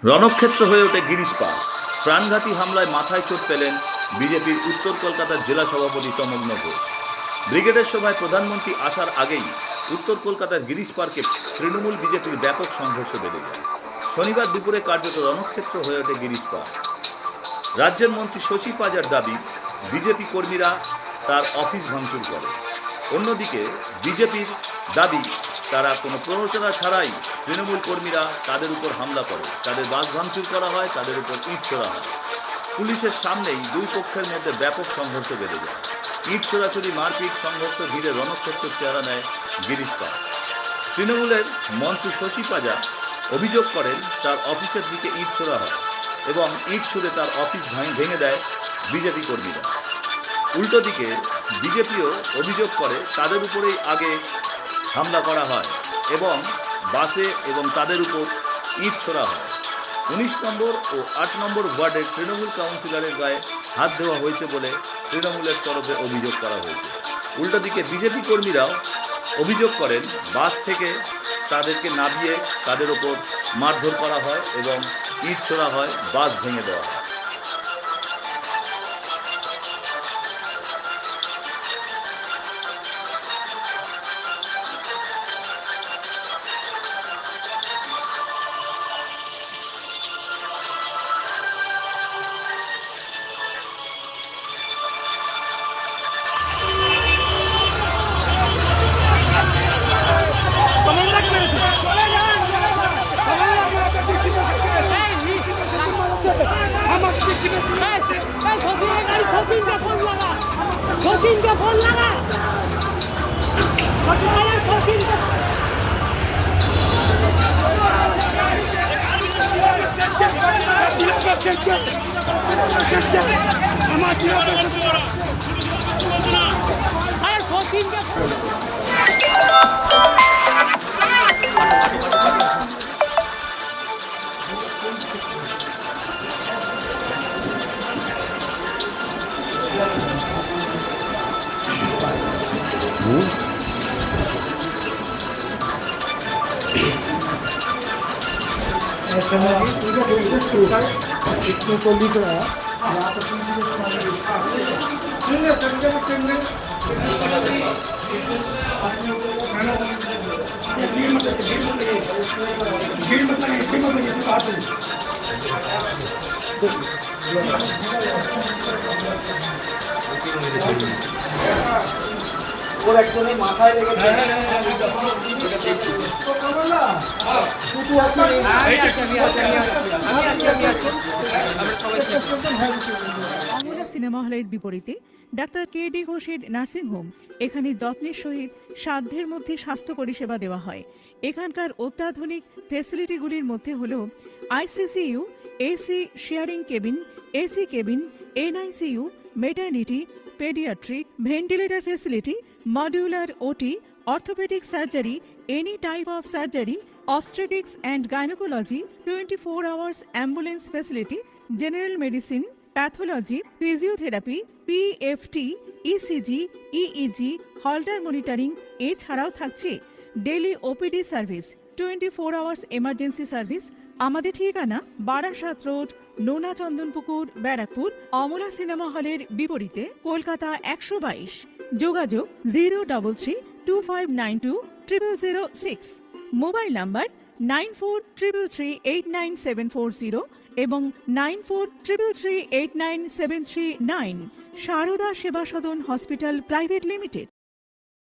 রণক্ষেত্র হয়ে ওঠে গিরিশ পার্ক। প্রাণঘাতী হামলায় মাথায় চোট পেলেন বিজেপির উত্তর কলকাতার জেলা সভাপতি তমগ্ন ঘোষ। ব্রিগেডের সভায় প্রধানমন্ত্রী আসার আগেই উত্তর কলকাতার গিরিশ পার্কে তৃণমূল বিজেপির ব্যাপক সংঘর্ষ বেড়ে যায়। শনিবার দুপুরে কার্যত রণক্ষেত্র হয়ে ওঠে গিরিশ পার্ক। রাজ্যের মন্ত্রী শশী পাজার দাবি, বিজেপি কর্মীরা তার অফিস ভাঙচুর করে। অন্যদিকে বিজেপির দাবি, তারা কোনো প্ররোচনা ছাড়াই তৃণমূল কর্মীরা তাদের উপর হামলা করে, তাদের বাস ভাঙচুর করা হয়, তাদের উপর ইট ছোড়া হয়। পুলিশের সামনেই দুই পক্ষের মধ্যে ব্যাপক সংঘর্ষ বেড়ে যায়। ইট ছোড়াছুড়ি, মারপিট, সংঘর্ষ ঘিরে রণক্ষেত্রের চেহারা নেয় গিরিশ পার্ক। তৃণমূলের মন্ত্রী শশী পাজা অভিযোগ করেন, তার অফিসের দিকে ইট ছোড়া হয় এবং ইট ছুঁড়ে তার অফিস ভেঙে দেয় বিজেপি কর্মীরা। উল্টো দিকে বিজেপিও অভিযোগ করে, তাদের উপরেই আগে হামলা করা হয় এবং বাসে এবং তাদের উপর ইট ছোড়া হয়। 19 নম্বর ও 8 নম্বর ওয়ার্ডের তৃণমূল কাউন্সিলরের গায়ে হাত দেওয়া হয়েছে বলে তৃণমূলের তরফে অভিযোগ করা হয়েছে। উল্টো দিকে বিজেপি কর্মীরাও অভিযোগ করেন, বাস থেকে তাদেরকে নামিয়ে তাদের ওপর মারধর করা হয় এবং ইট ছোড়া হয়, বাস ভেঙে দেওয়া হয়। इतने को लिख रहा है यहाँ पर ওর একজনের মাথায় লেগেছে। অমলা সিনেমা হলের বিপরীতে ডাক্তার কে.ডি. ঘোষের নার্সিংহোম। এখানে যত্নের সহিত সাধ্যের মধ্যে স্বাস্থ্য পরিষেবা দেওয়া হয়। এখানকার অত্যাধুনিক ফেসিলিটিগুলির মধ্যে হল ICCU, AC sharing cabin, AC cabin, NICU, maternity, paediatric, ventilator facility, modular OT, orthopaedic surgery, any type of surgery, obstetrics and gynecology, 24 hours ambulance facility, general medicine, pathology, physiotherapy, PFT, ECG, EEG, Holter monitoring এছাড়াও থাকছে daily OPD service, 24 hours emergency service. আমাদের ঠিকানা Barasat road, নোনা Chandanpukur, Barrackpore. Amala cinema হলের বিপরীতে, কলকাতা 122। যোগাযোগ 03325920006। Mobile number 9433389740 এবং 9433389739। সারদা সেবা সদন হসপিটাল প্রাইভেট লিমিটেড।